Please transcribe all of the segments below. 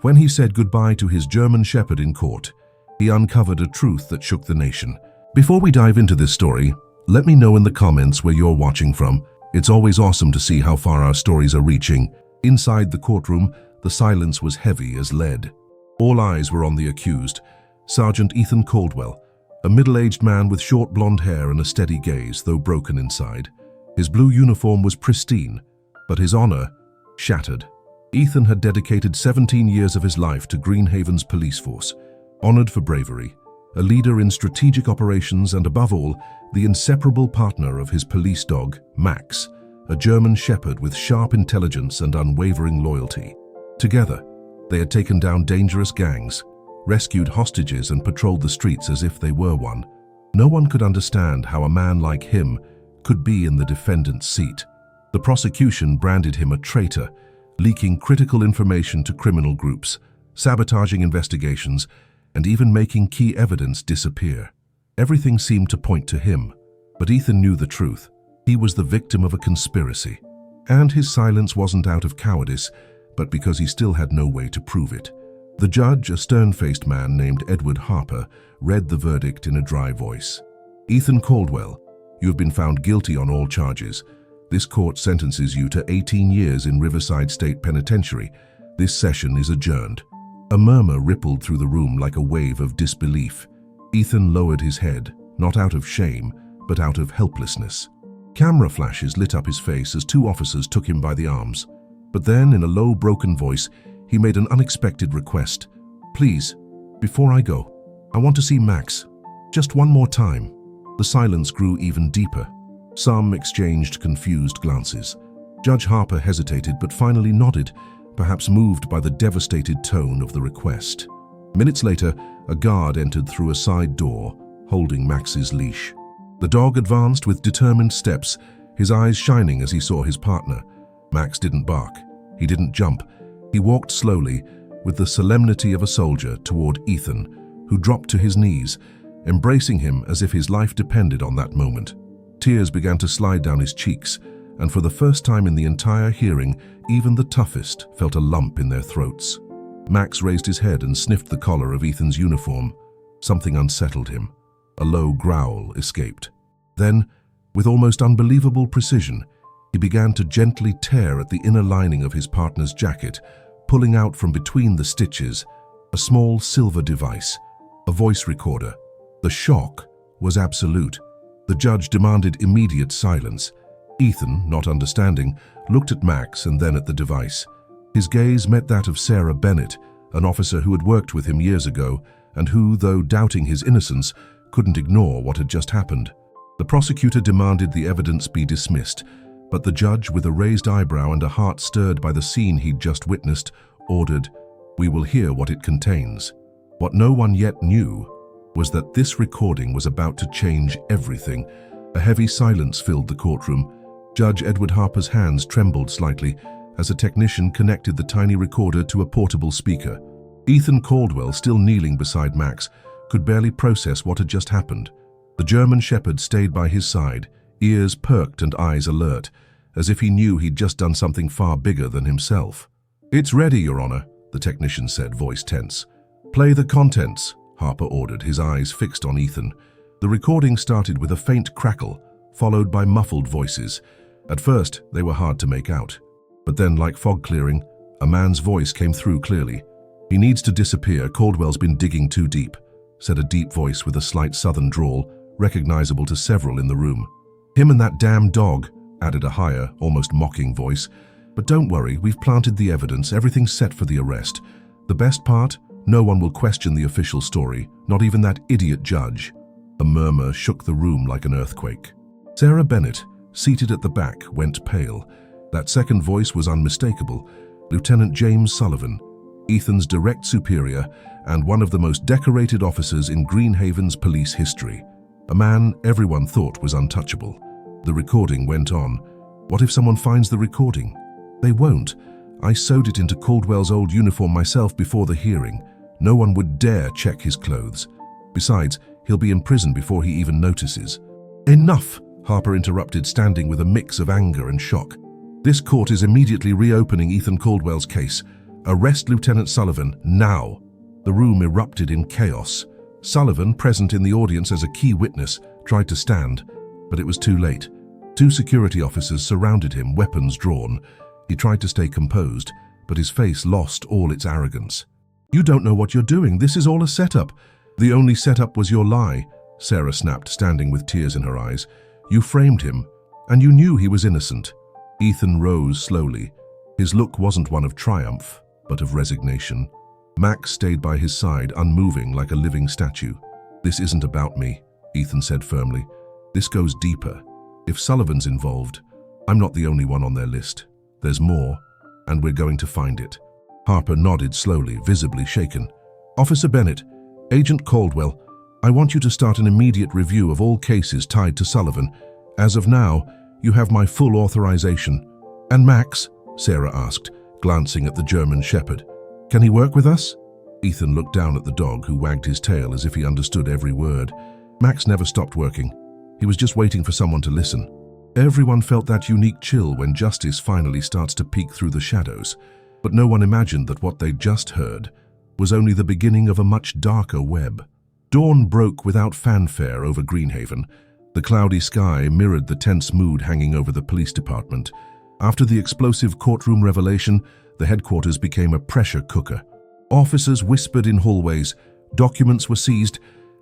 When he said goodbye to his German Shepherd in court, he uncovered a truth that shook the nation. Before we dive into this story, let me know in the comments where you're watching from. It's always awesome to see how far our stories are reaching. Inside the courtroom, the silence was heavy as lead. All eyes were on the accused, Sergeant Ethan Caldwell, a middle-aged man with short blonde hair and a steady gaze, though broken inside. His blue uniform was pristine, but his honor shattered. Ethan had dedicated 17 years of his life to Greenhaven's police force, honored for bravery, a leader in strategic operations and, above all, the inseparable partner of his police dog, Max, a German shepherd with sharp intelligence and unwavering loyalty. Together, they had taken down dangerous gangs, rescued hostages and patrolled the streets as if they were one. No one could understand how a man like him could be in the defendant's seat. The prosecution branded him a traitor, leaking critical information to criminal groups, sabotaging investigations, and even making key evidence disappear. Everything seemed to point to him, but Ethan knew the truth. He was the victim of a conspiracy. And his silence wasn't out of cowardice, but because he still had no way to prove it. The judge, a stern-faced man named Edward Harper, read the verdict in a dry voice. Ethan Caldwell, you have been found guilty on all charges. This court sentences you to 18 years in Riverside State Penitentiary. This session is adjourned. A murmur rippled through the room like a wave of disbelief. Ethan lowered his head, not out of shame, but out of helplessness. Camera flashes lit up his face as two officers took him by the arms. But then, in a low, broken voice, he made an unexpected request. Please, before I go, I want to see Max. Just one more time. The silence grew even deeper. Some exchanged confused glances. Judge Harper hesitated but finally nodded, perhaps moved by the devastated tone of the request. Minutes later, a guard entered through a side door, holding Max's leash. The dog advanced with determined steps, his eyes shining as he saw his partner. Max didn't bark. He didn't jump. He walked slowly, with the solemnity of a soldier, toward Ethan, who dropped to his knees, embracing him as if his life depended on that moment. Tears began to slide down his cheeks, and for the first time in the entire hearing, even the toughest felt a lump in their throats. Max raised his head and sniffed the collar of Ethan's uniform. Something unsettled him. A low growl escaped. Then, with almost unbelievable precision, he began to gently tear at the inner lining of his partner's jacket, pulling out from between the stitches a small silver device, a voice recorder. The shock was absolute. The judge demanded immediate silence. Ethan, not understanding, looked at Max and then at the device. His gaze met that of Sarah Bennett, an officer who had worked with him years ago and who, though doubting his innocence, couldn't ignore what had just happened. The prosecutor demanded the evidence be dismissed, but the judge, with a raised eyebrow and a heart stirred by the scene he'd just witnessed, ordered, "We will hear what it contains." What no one yet knew was that this recording was about to change everything. A heavy silence filled the courtroom. Judge Edward Harper's hands trembled slightly as a technician connected the tiny recorder to a portable speaker. Ethan Caldwell, still kneeling beside Max, could barely process what had just happened. The German shepherd stayed by his side, ears perked and eyes alert, as if he knew he'd just done something far bigger than himself. "It's ready, Your Honor," the technician said, voice tense. "Play the contents," Harper ordered, his eyes fixed on Ethan. The recording started with a faint crackle, followed by muffled voices. At first, they were hard to make out. But then, like fog clearing, a man's voice came through clearly. "He needs to disappear. Caldwell's been digging too deep," said a deep voice with a slight southern drawl, recognizable to several in the room. "Him and that damn dog," added a higher, almost mocking voice. "But don't worry, we've planted the evidence, everything's set for the arrest. The best part? No one will question the official story, not even that idiot judge." A murmur shook the room like an earthquake. Sarah Bennett, seated at the back, went pale. That second voice was unmistakable. Lieutenant James Sullivan, Ethan's direct superior and one of the most decorated officers in Greenhaven's police history. A man everyone thought was untouchable. The recording went on. "What if someone finds the recording?" "They won't. I sewed it into Caldwell's old uniform myself before the hearing. No one would dare check his clothes. Besides, he'll be in prison before he even notices." "Enough!" Harper interrupted, standing with a mix of anger and shock. "This court is immediately reopening Ethan Caldwell's case. "Arrest Lieutenant Sullivan, now!" The room erupted in chaos. Sullivan, present in the audience as a key witness, tried to stand, but it was too late. Two security officers surrounded him, weapons drawn. He tried to stay composed, but his face lost all its arrogance. "You don't know what you're doing. This is all a setup." "The only setup was your lie," Sarah snapped, standing with tears in her eyes. "You framed him, and you knew he was innocent." Ethan rose slowly. His look wasn't one of triumph, but of resignation. Max stayed by his side, unmoving like a living statue. "This isn't about me," Ethan said firmly. "This goes deeper. If Sullivan's involved, I'm not the only one on their list. There's more, and we're going to find it." Harper nodded slowly, visibly shaken. "Officer Bennett, Agent Caldwell, I want you to start an immediate review of all cases tied to Sullivan. As of now, you have my full authorization." "And Max?" Sarah asked, glancing at the German Shepherd. "Can he work with us?" Ethan looked down at the dog, who wagged his tail as if he understood every word. Max never stopped working. He was just waiting for someone to listen. Everyone felt that unique chill when justice finally starts to peek through the shadows. But no one imagined that what they'd just heard was only the beginning of a much darker web. Dawn broke without fanfare over Greenhaven. The cloudy sky mirrored the tense mood hanging over the police department. After the explosive courtroom revelation, the headquarters became a pressure cooker. Officers whispered in hallways, documents were seized,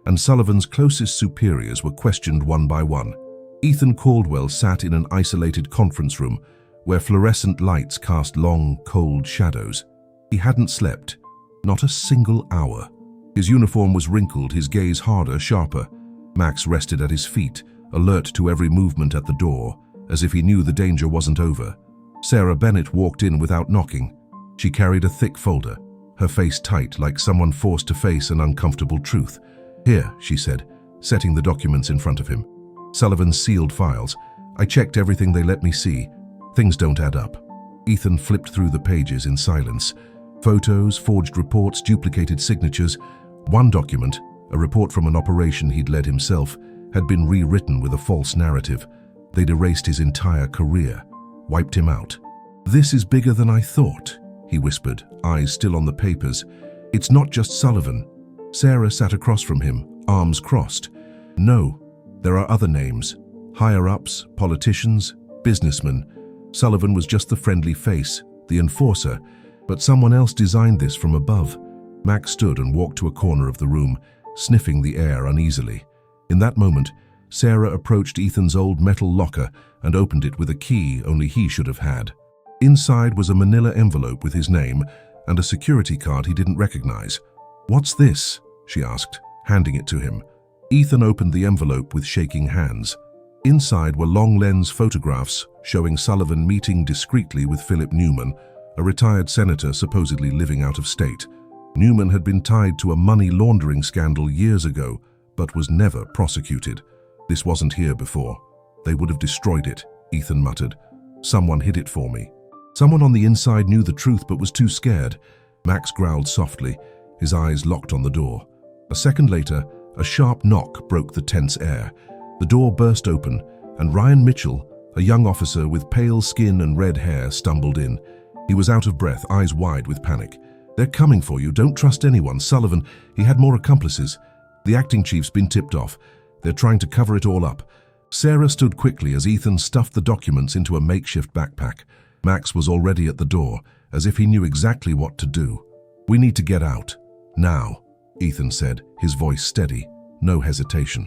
and Sullivan's closest superiors were questioned one by one. Ethan Caldwell sat in an isolated conference room where fluorescent lights cast long, cold shadows. He hadn't slept, not a single hour. His uniform was wrinkled, his gaze harder, sharper. Max rested at his feet, alert to every movement at the door, as if he knew the danger wasn't over. Sarah Bennett walked in without knocking. She carried a thick folder, her face tight like someone forced to face an uncomfortable truth. "Here," she said, setting the documents in front of him. "Sullivan's sealed files. I checked everything they let me see. Things don't add up." Ethan flipped through the pages in silence. Photos, forged reports, duplicated signatures. One document, a report from an operation he'd led himself, had been rewritten with a false narrative. They'd erased his entire career, wiped him out. "This is bigger than I thought," he whispered, eyes still on the papers. "It's not just Sullivan." Sarah sat across from him, arms crossed. "No, there are other names. Higher-ups, politicians, businessmen. Sullivan was just the friendly face, the enforcer, but someone else designed this from above." Max stood and walked to a corner of the room, sniffing the air uneasily. In that moment, Sarah approached Ethan's old metal locker and opened it with a key only he should have had. Inside was a manila envelope with his name and a security card he didn't recognize. "What's this?" she asked, handing it to him. Ethan opened the envelope with shaking hands. Inside were long-lens photographs showing Sullivan meeting discreetly with Philip Newman, a retired senator supposedly living out of state. Newman had been tied to a money laundering scandal years ago, but was never prosecuted. "This wasn't here before. They would have destroyed it," Ethan muttered. "Someone hid it for me." Someone on the inside knew the truth but was too scared. Max growled softly, his eyes locked on the door. A second later, a sharp knock broke the tense air. The door burst open, and Ryan Mitchell, a young officer with pale skin and red hair, stumbled in. He was out of breath, eyes wide with panic. "They're coming for you. Don't trust anyone. Sullivan, he had more accomplices. The acting chief's been tipped off. They're trying to cover it all up." Sarah stood quickly as Ethan stuffed the documents into a makeshift backpack. Max was already at the door, as if he knew exactly what to do. "We need to get out. Now," Ethan said, his voice steady, no hesitation.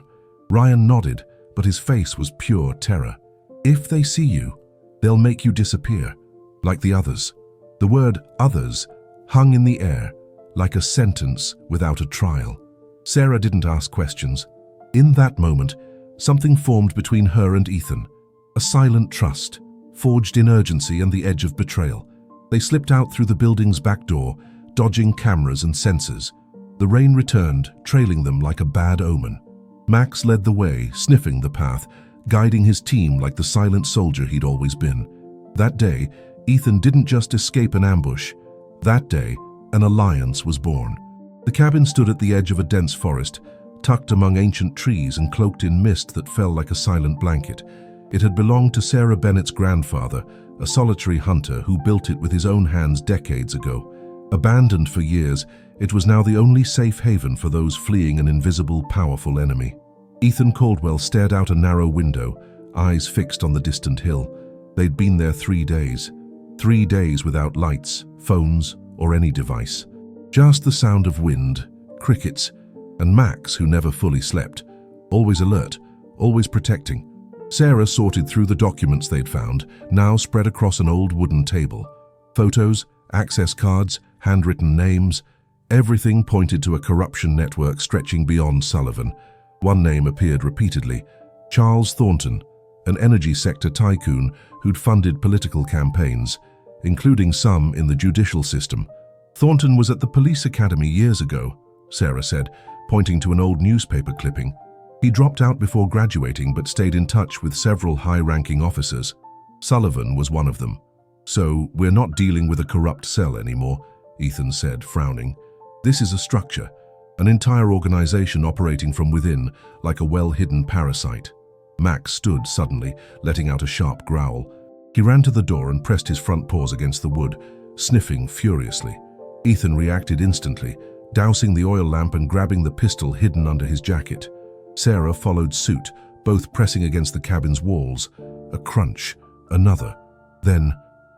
Ryan nodded, but his face was pure terror. "If they see you, they'll make you disappear, like the others." The word "others" hung in the air, like a sentence without a trial. Sarah didn't ask questions. In that moment, something formed between her and Ethan. A silent trust, forged in urgency and the edge of betrayal. They slipped out through the building's back door, dodging cameras and sensors. The rain returned, trailing them like a bad omen. Max led the way, sniffing the path, guiding his team like the silent soldier he'd always been. That day, Ethan didn't just escape an ambush. That day, an alliance was born. The cabin stood at the edge of a dense forest, tucked among ancient trees and cloaked in mist that fell like a silent blanket. It had belonged to Sarah Bennett's grandfather, a solitary hunter who built it with his own hands decades ago. Abandoned for years, it was now the only safe haven for those fleeing an invisible, powerful enemy. Ethan Caldwell stared out a narrow window, eyes fixed on the distant hill. They'd been there 3 days. 3 days without lights, phones, or any device. Just the sound of wind, crickets, and Max, who never fully slept, always alert, always protecting. Sarah sorted through the documents they'd found, now spread across an old wooden table. Photos, access cards, handwritten names, everything pointed to a corruption network stretching beyond Sullivan. One name appeared repeatedly: Charles Thornton, an energy sector tycoon who'd funded political campaigns, including some in the judicial system. Thornton was at the police academy years ago, Sarah said, pointing to an old newspaper clipping. He dropped out before graduating but stayed in touch with several high-ranking officers. Sullivan was one of them. So, we're not dealing with a corrupt cell anymore, Ethan said, frowning. This is a structure, an entire organization operating from within, like a well-hidden parasite. Max stood suddenly, letting out a sharp growl. He ran to the door and pressed his front paws against the wood, sniffing furiously. Ethan reacted instantly, dousing the oil lamp and grabbing the pistol hidden under his jacket. Sarah followed suit, both pressing against the cabin's walls. A crunch, another, then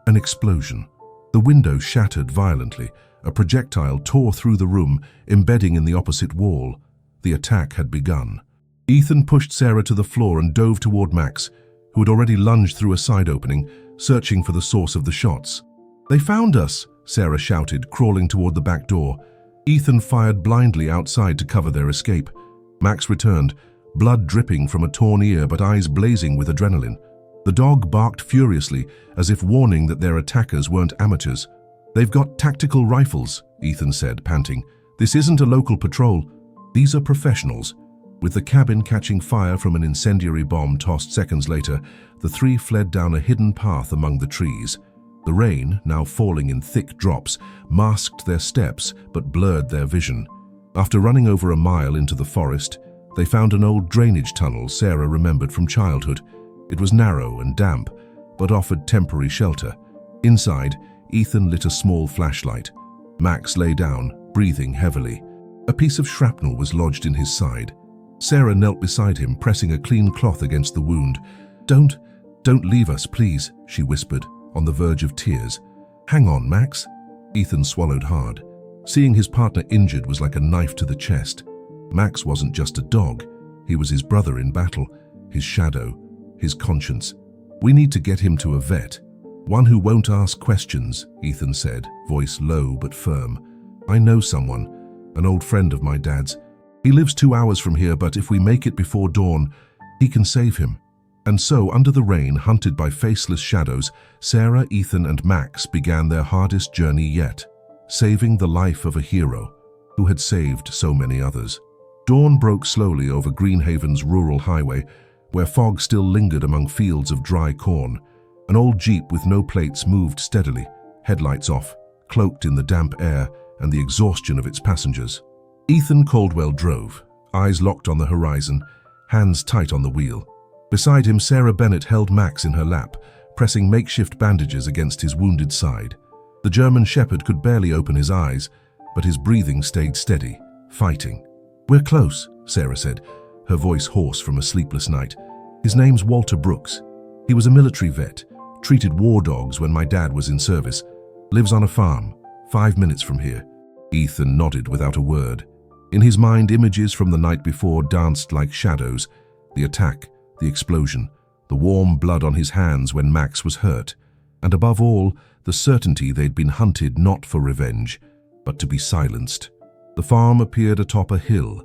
an explosion. The window shattered violently. A projectile tore through the room, embedding in the opposite wall. The attack had begun. Ethan pushed Sarah to the floor and dove toward Max, who had already lunged through a side opening, searching for the source of the shots. "They found us!" Sarah shouted, crawling toward the back door. Ethan fired blindly outside to cover their escape. Max returned, blood dripping from a torn ear but eyes blazing with adrenaline. The dog barked furiously, as if warning that their attackers weren't amateurs. "They've got tactical rifles," Ethan said, panting. "This isn't a local patrol. These are professionals." With the cabin catching fire from an incendiary bomb tossed seconds later, the three fled down a hidden path among the trees. The rain, now falling in thick drops, masked their steps but blurred their vision. After running over a mile into the forest, they found an old drainage tunnel Sarah remembered from childhood. It was narrow and damp, but offered temporary shelter. Inside, Ethan lit a small flashlight. Max lay down, breathing heavily. A piece of shrapnel was lodged in his side. Sarah knelt beside him, pressing a clean cloth against the wound. Don't leave us, please," she whispered, on the verge of tears. "Hang on, Max." Ethan swallowed hard. Seeing his partner injured was like a knife to the chest. Max wasn't just a dog. He was his brother in battle, his shadow, his conscience. "We need to get him to a vet. One who won't ask questions," Ethan said, voice low but firm. "I know someone, an old friend of my dad's. He lives 2 hours from here, but if we make it before dawn, he can save him." And so, under the rain, hunted by faceless shadows, Sarah, Ethan, and Max began their hardest journey yet, saving the life of a hero who had saved so many others. Dawn broke slowly over Greenhaven's rural highway, where fog still lingered among fields of dry corn. An old jeep with no plates moved steadily, headlights off, cloaked in the damp air and the exhaustion of its passengers. Ethan Caldwell drove, eyes locked on the horizon, hands tight on the wheel. Beside him, Sarah Bennett held Max in her lap, pressing makeshift bandages against his wounded side. The German shepherd could barely open his eyes, but his breathing stayed steady, fighting. "We're close," Sarah said, her voice hoarse from a sleepless night. "His name's Walter Brooks. He was a military vet, treated war dogs when my dad was in service. Lives on a farm, 5 minutes from here." Ethan nodded without a word. In his mind, images from the night before danced like shadows. The attack, the explosion, the warm blood on his hands when Max was hurt, and above all, the certainty they'd been hunted not for revenge, but to be silenced. The farm appeared atop a hill,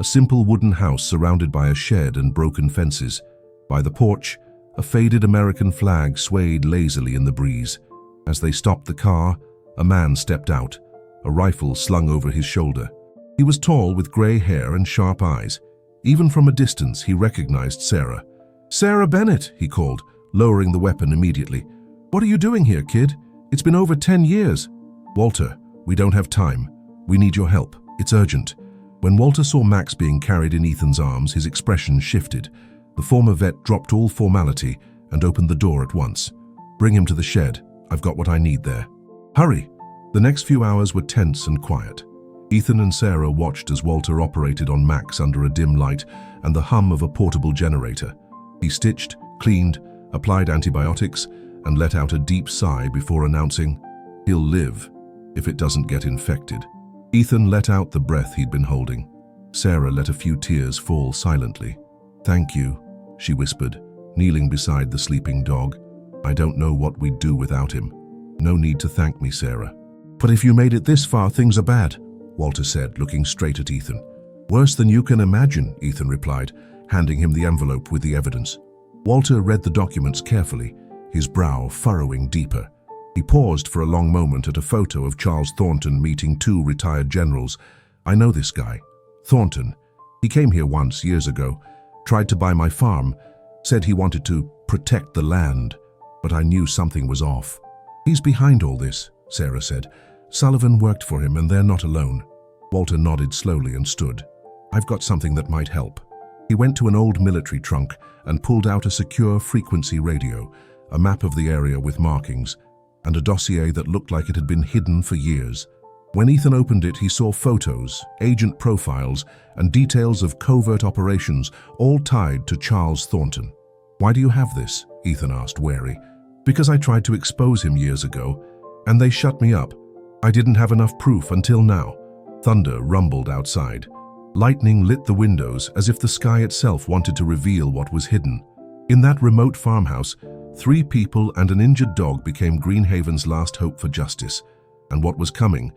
a simple wooden house surrounded by a shed and broken fences. By the porch, a faded American flag swayed lazily in the breeze. As they stopped the car, a man stepped out, a rifle slung over his shoulder. He was tall with gray hair and sharp eyes. Even from a distance, he recognized Sarah. "Sarah Bennett," he called, lowering the weapon immediately. "What are you doing here, kid? It's been over 10 years. "Walter, we don't have time. We need your help. It's urgent." When Walter saw Max being carried in Ethan's arms, his expression shifted. The former vet dropped all formality and opened the door at once. "Bring him to the shed. I've got what I need there." "Hurry!" The next few hours were tense and quiet. Ethan and Sarah watched as Walter operated on Max under a dim light and the hum of a portable generator. He stitched, cleaned, applied antibiotics, and let out a deep sigh before announcing, "He'll live, if it doesn't get infected." Ethan let out the breath he'd been holding. Sarah let a few tears fall silently. "Thank you," she whispered, kneeling beside the sleeping dog. "I don't know what we'd do without him." "No need to thank me, Sarah." "But if you made it this far, things are bad," Walter said, looking straight at Ethan. "Worse than you can imagine," Ethan replied, handing him the envelope with the evidence. Walter read the documents carefully, his brow furrowing deeper. He paused for a long moment at a photo of Charles Thornton meeting two retired generals. "I know this guy. Thornton. He came here once, years ago, tried to buy my farm, said he wanted to protect the land, but I knew something was off." "He's behind all this," Sarah said. "Sullivan worked for him and they're not alone." Walter nodded slowly and stood. "I've got something that might help." He went to an old military trunk and pulled out a secure frequency radio, a map of the area with markings, and a dossier that looked like it had been hidden for years. When Ethan opened it, he saw photos, agent profiles, and details of covert operations, all tied to Charles Thornton. "Why do you have this?" Ethan asked, wary. "Because I tried to expose him years ago, and they shut me up. I didn't have enough proof until now." Thunder rumbled outside. Lightning lit the windows as if the sky itself wanted to reveal what was hidden. In that remote farmhouse, 3 people and an injured dog became Greenhaven's last hope for justice, and what was coming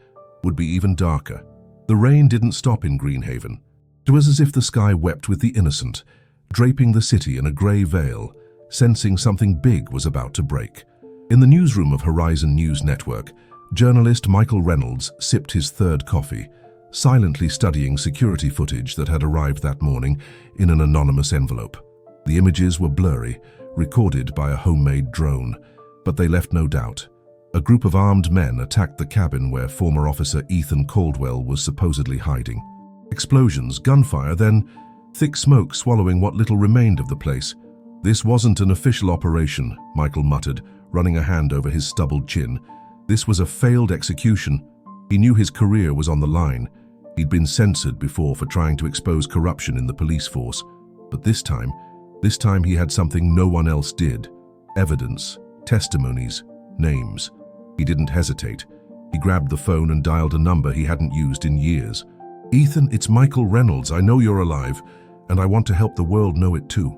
would be even darker. The rain didn't stop in Greenhaven. It was as if the sky wept with the innocent, draping the city in a grey veil, sensing something big was about to break. In the newsroom of Horizon News Network, journalist Michael Reynolds sipped his third coffee, silently studying security footage that had arrived that morning in an anonymous envelope. The images were blurry, recorded by a homemade drone, but they left no doubt. A group of armed men attacked the cabin where former officer Ethan Caldwell was supposedly hiding. Explosions, gunfire, then thick smoke swallowing what little remained of the place. "This wasn't an official operation," Michael muttered, running a hand over his stubbled chin. "This was a failed execution." He knew his career was on the line. He'd been censored before for trying to expose corruption in the police force. But this time he had something no one else did. Evidence, testimonies, names. He didn't hesitate. He grabbed the phone and dialed a number he hadn't used in years. "Ethan, it's Michael Reynolds. I know you're alive, and I want to help the world know it too."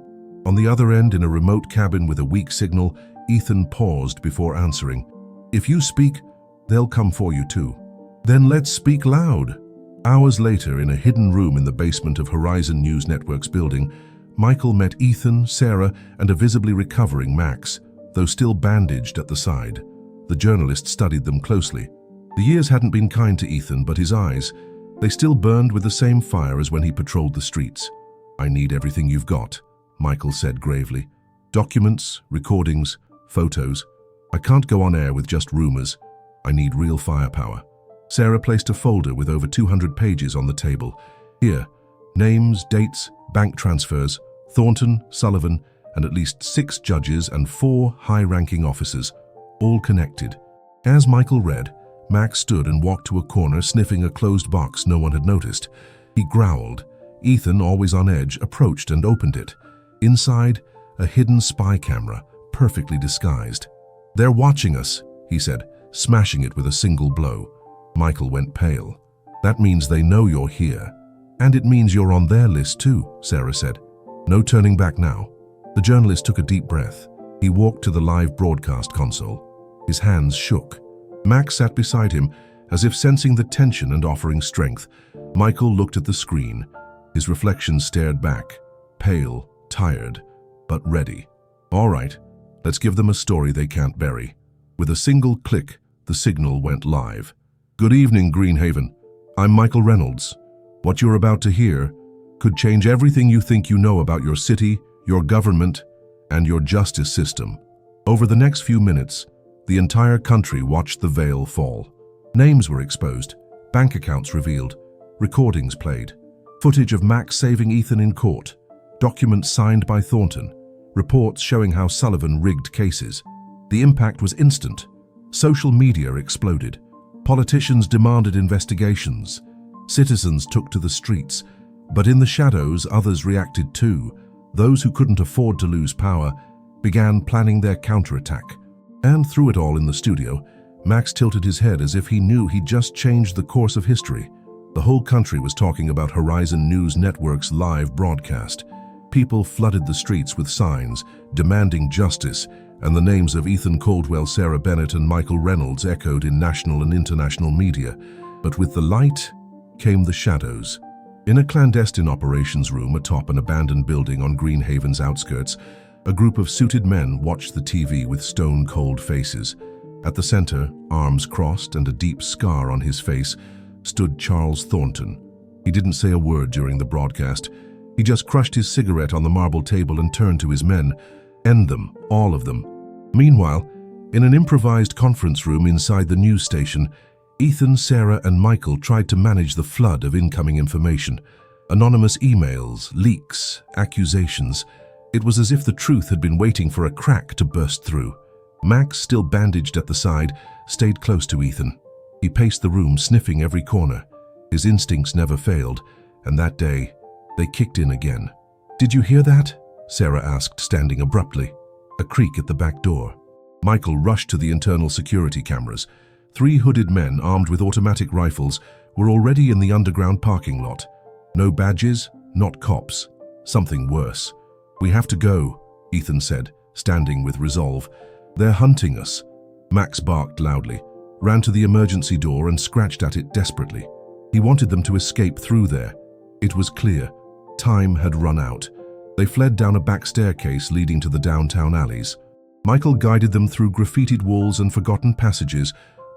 On the other end, in a remote cabin with a weak signal, Ethan paused before answering. "If you speak, they'll come for you too." "Then let's speak loud." Hours later, in a hidden room in the basement of Horizon News Network's building, Michael met Ethan, Sarah, and a visibly recovering Max, though still bandaged at the side. The journalist studied them closely. The years hadn't been kind to Ethan, but his eyes, they still burned with the same fire as when he patrolled the streets. "I need everything you've got," Michael said gravely. "Documents, recordings, photos. I can't go on air with just rumors. I need real firepower." Sarah placed a folder with over 200 pages on the table. "Here, names, dates, bank transfers, Thornton, Sullivan, and at least 6 judges and 4 high-ranking officers, all connected." As Michael read, Max stood and walked to a corner, sniffing a closed box no one had noticed. He growled. Ethan, always on edge, approached and opened it. Inside, a hidden spy camera, perfectly disguised. "They're watching us," he said, smashing it with a single blow. Michael went pale. "That means they know you're here. And it means you're on their list too," Sarah said. "No turning back now." The journalist took a deep breath. He walked to the live broadcast console. His hands shook. Max sat beside him, as if sensing the tension and offering strength. Michael looked at the screen. His reflection stared back, pale, tired, but ready. "All right, let's give them a story they can't bury." With a single click, the signal went live. "Good evening, Greenhaven. I'm Michael Reynolds. What you're about to hear could change everything you think you know about your city, your government, and your justice system." Over the next few minutes, the entire country watched the veil fall. Names were exposed, bank accounts revealed, recordings played, footage of Max saving Ethan in court, documents signed by Thornton, reports showing how Sullivan rigged cases. The impact was instant. Social media exploded. Politicians demanded investigations. Citizens took to the streets. But in the shadows, others reacted too. Those who couldn't afford to lose power began planning their counterattack. And through it all in the studio, Max tilted his head as if he knew he'd just changed the course of history. The whole country was talking about Horizon News Network's live broadcast. People flooded the streets with signs, demanding justice, and the names of Ethan Caldwell, Sarah Bennett, and Michael Reynolds echoed in national and international media. But with the light came the shadows. In a clandestine operations room atop an abandoned building on Greenhaven's outskirts, a group of suited men watched the TV with stone-cold faces. At the center, arms crossed and a deep scar on his face, stood Charles Thornton. He didn't say a word during the broadcast. He just crushed his cigarette on the marble table and turned to his men. End them, all of them. Meanwhile, in an improvised conference room inside the news station, Ethan, Sarah, and Michael tried to manage the flood of incoming information. Anonymous emails, leaks, accusations. It was as if the truth had been waiting for a crack to burst through. Max, still bandaged at the side, stayed close to Ethan. He paced the room, sniffing every corner. His instincts never failed, and that day, they kicked in again. "Did you hear that?" Sarah asked, standing abruptly. A creak at the back door. Michael rushed to the internal security cameras. 3 hooded men armed with automatic rifles were already in the underground parking lot. No badges, not cops. Something worse. "We have to go," Ethan said, standing with resolve. "They're hunting us." Max barked loudly, ran to the emergency door and scratched at it desperately. He wanted them to escape through there. It was clear. Time had run out. They fled down a back staircase leading to the downtown alleys. Michael guided them through graffitied walls and forgotten passages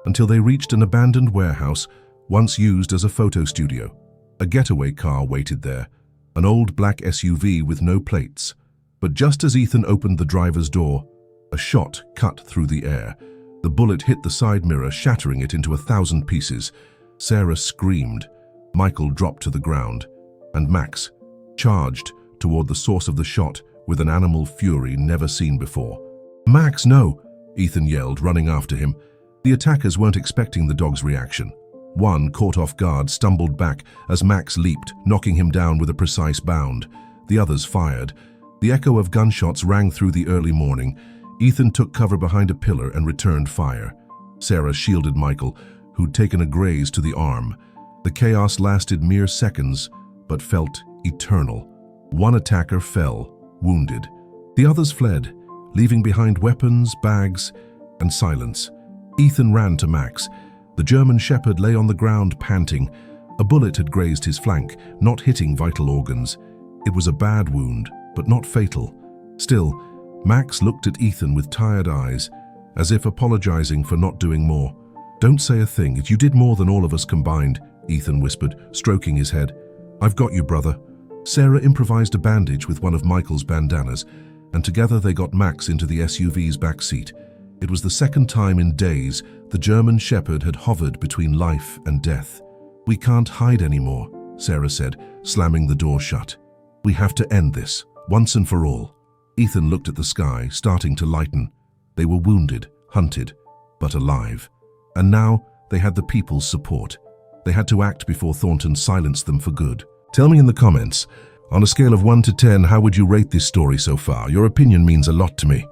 until they reached an abandoned warehouse once used as a photo studio. A getaway car waited there, an old black SUV with no plates. But just as Ethan opened the driver's door, a shot cut through the air. The bullet hit the side mirror, shattering it into 1,000 pieces. Sarah screamed. Michael dropped to the ground, and Max charged toward the source of the shot with an animal fury never seen before. "Max, no!" Ethan yelled, running after him. The attackers weren't expecting the dog's reaction. One, caught off guard, stumbled back as Max leaped, knocking him down with a precise bound. The others fired. The echo of gunshots rang through the early morning. Ethan took cover behind a pillar and returned fire. Sarah shielded Michael, who'd taken a graze to the arm. The chaos lasted mere seconds, but felt eternal. One attacker fell, wounded. The others fled, leaving behind weapons, bags, and silence. Ethan ran to Max. The German shepherd lay on the ground, panting. A bullet had grazed his flank, not hitting vital organs. It was a bad wound, but not fatal. Still, Max looked at Ethan with tired eyes, as if apologizing for not doing more. "Don't say a thing. You did more than all of us combined," Ethan whispered, stroking his head. "I've got you, brother." Sarah improvised a bandage with one of Michael's bandanas, and together they got Max into the SUV's back seat. It was the second time in days the German shepherd had hovered between life and death. "We can't hide anymore," Sarah said, slamming the door shut. "We have to end this, once and for all." Ethan looked at the sky, starting to lighten. They were wounded, hunted, but alive. And now they had the people's support. They had to act before Thornton silenced them for good. Tell me in the comments, on a scale of 1 to 10, how would you rate this story so far? Your opinion means a lot to me.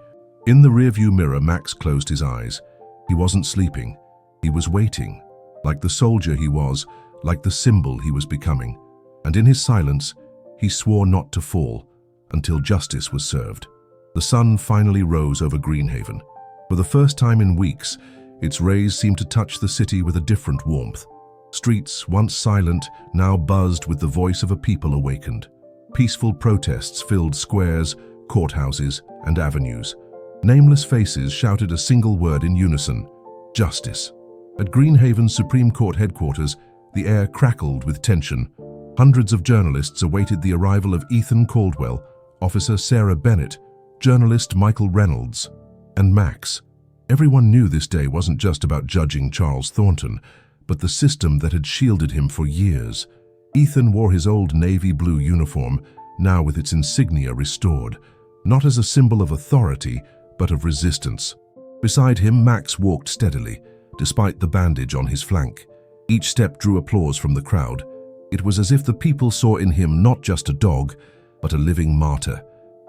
In the rearview mirror, Max closed his eyes. He wasn't sleeping. He was waiting, like the soldier he was, like the symbol he was becoming. And in his silence, he swore not to fall until justice was served. The sun finally rose over Greenhaven. For the first time in weeks, its rays seemed to touch the city with a different warmth. Streets, once silent, now buzzed with the voice of a people awakened. Peaceful protests filled squares, courthouses, and avenues. Nameless faces shouted a single word in unison: justice. At Greenhaven's Supreme Court headquarters, the air crackled with tension. Hundreds of journalists awaited the arrival of Ethan Caldwell, Officer Sarah Bennett, journalist Michael Reynolds, and Max. Everyone knew this day wasn't just about judging Charles Thornton, but the system that had shielded him for years. Ethan wore his old navy blue uniform, now with its insignia restored, not as a symbol of authority, but of resistance. Beside him, Max walked steadily, despite the bandage on his flank. Each step drew applause from the crowd. It was as if the people saw in him not just a dog, but a living martyr.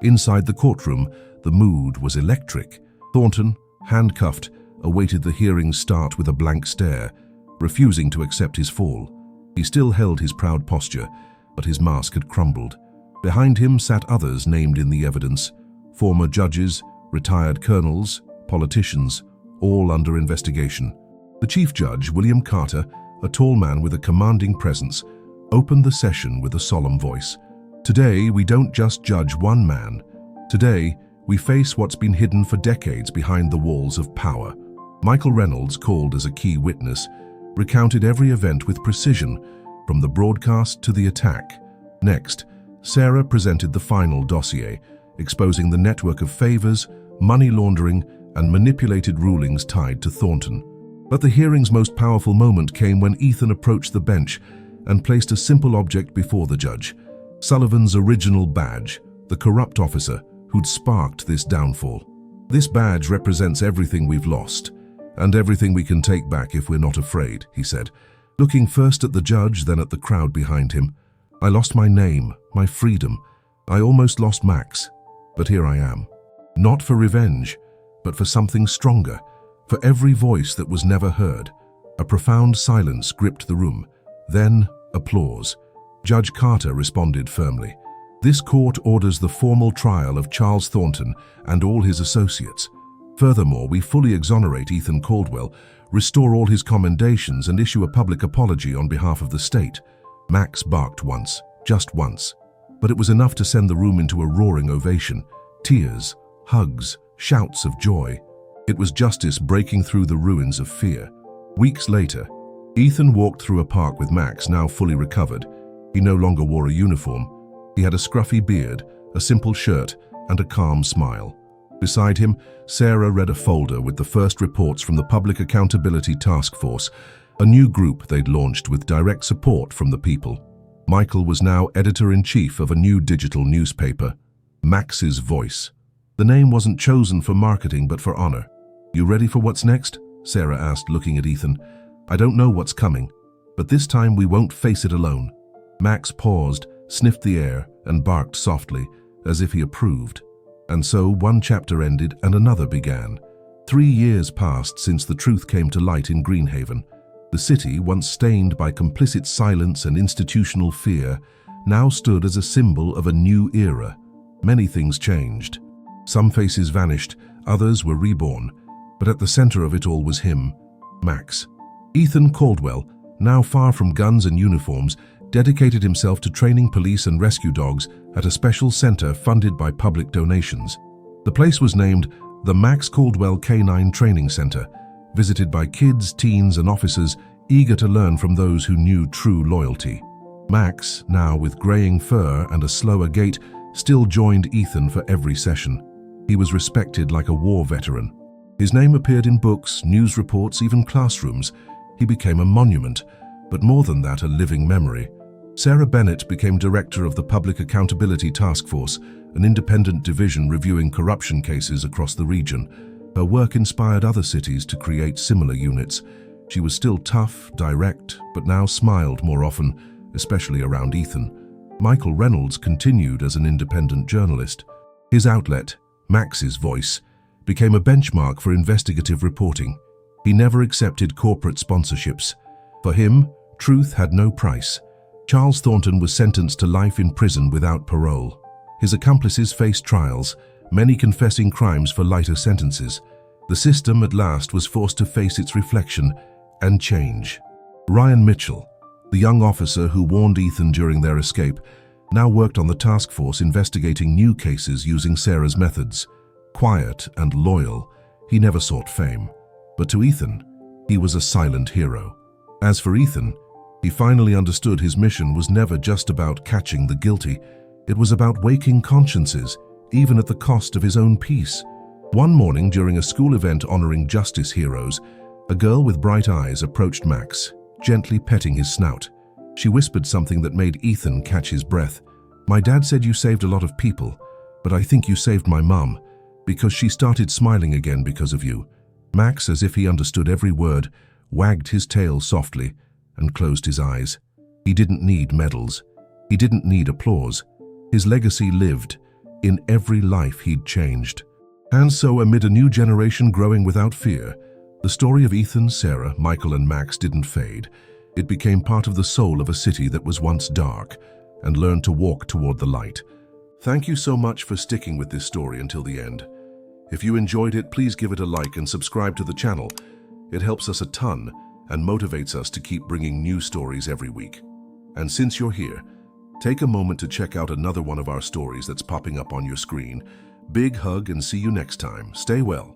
Inside the courtroom, the mood was electric. Thornton, handcuffed, awaited the hearing's start with a blank stare, refusing to accept his fall. He still held his proud posture, but his mask had crumbled. Behind him sat others named in the evidence, former judges, retired colonels, politicians, all under investigation. The chief judge, William Carter, a tall man with a commanding presence, opened the session with a solemn voice. Today, we don't just judge one man. Today, we face what's been hidden for decades behind the walls of power. Michael Reynolds, called as a key witness, recounted every event with precision, from the broadcast to the attack. Next, Sarah presented the final dossier, exposing the network of favors, money laundering, and manipulated rulings tied to Thornton. But the hearing's most powerful moment came when Ethan approached the bench and placed a simple object before the judge, Sullivan's original badge, the corrupt officer who'd sparked this downfall. This badge represents everything we've lost, and everything we can take back if we're not afraid, he said, looking first at the judge, then at the crowd behind him. I lost my name, my freedom. I almost lost Max, but here I am. Not for revenge, but for something stronger, for every voice that was never heard. A profound silence gripped the room. Then, applause. Judge Carter responded firmly. This court orders the formal trial of Charles Thornton and all his associates. Furthermore, we fully exonerate Ethan Caldwell, restore all his commendations, and issue a public apology on behalf of the state. Max barked once, just once, but it was enough to send the room into a roaring ovation. Tears, hugs, shouts of joy. It was justice breaking through the ruins of fear. Weeks later, Ethan walked through a park with Max, now fully recovered. He no longer wore a uniform. He had a scruffy beard, a simple shirt, and a calm smile. Beside him, Sarah read a folder with the first reports from the Public Accountability Task Force, a new group they'd launched with direct support from the people. Michael was now editor-in-chief of a new digital newspaper, Max's Voice. The name wasn't chosen for marketing, but for honor. You ready for what's next? Sarah asked, looking at Ethan. I don't know what's coming, but this time we won't face it alone. Max paused, sniffed the air, and barked softly, as if he approved. And so one chapter ended and another began. 3 years passed since the truth came to light in Greenhaven. The city, once stained by complicit silence and institutional fear, now stood as a symbol of a new era. Many things changed. Some faces vanished, others were reborn, but at the center of it all was him, Max. Ethan Caldwell, now far from guns and uniforms, dedicated himself to training police and rescue dogs at a special center funded by public donations. The place was named the Max Caldwell Canine Training Center, visited by kids, teens, and officers eager to learn from those who knew true loyalty. Max, now with graying fur and a slower gait, still joined Ethan for every session. He was respected like a war veteran. His name appeared in books, news reports, even classrooms. He became a monument, but more than that, a living memory. Sarah Bennett became director of the Public Accountability Task Force, an independent division reviewing corruption cases across the region. Her work inspired other cities to create similar units. She was still tough, direct, but now smiled more often, especially around Ethan. Michael Reynolds continued as an independent journalist. His outlet, Max's Voice, became a benchmark for investigative reporting. He never accepted corporate sponsorships. For him, truth had no price. Charles Thornton was sentenced to life in prison without parole. His accomplices faced trials, many confessing crimes for lighter sentences. The system at last was forced to face its reflection and change. Ryan Mitchell, the young officer who warned Ethan during their escape, now worked on the task force investigating new cases using Sarah's methods. Quiet and loyal, he never sought fame. But to Ethan, he was a silent hero. As for Ethan, he finally understood his mission was never just about catching the guilty. It was about waking consciences, even at the cost of his own peace. One morning during a school event honoring justice heroes, a girl with bright eyes approached Max, gently petting his snout. She whispered something that made Ethan catch his breath. My dad said you saved a lot of people, but I think you saved my mom, because she started smiling again because of you. Max, as if he understood every word, wagged his tail softly and closed his eyes. He didn't need medals. He didn't need applause. His legacy lived in every life he'd changed. And so, amid a new generation growing without fear, the story of Ethan, Sarah, Michael, and Max didn't fade. It became part of the soul of a city that was once dark and learned to walk toward the light. Thank you so much for sticking with this story until the end. If you enjoyed it, please give it a like and subscribe to the channel. It helps us a ton and motivates us to keep bringing new stories every week. And since you're here, take a moment to check out another one of our stories that's popping up on your screen. Big hug and see you next time. Stay well.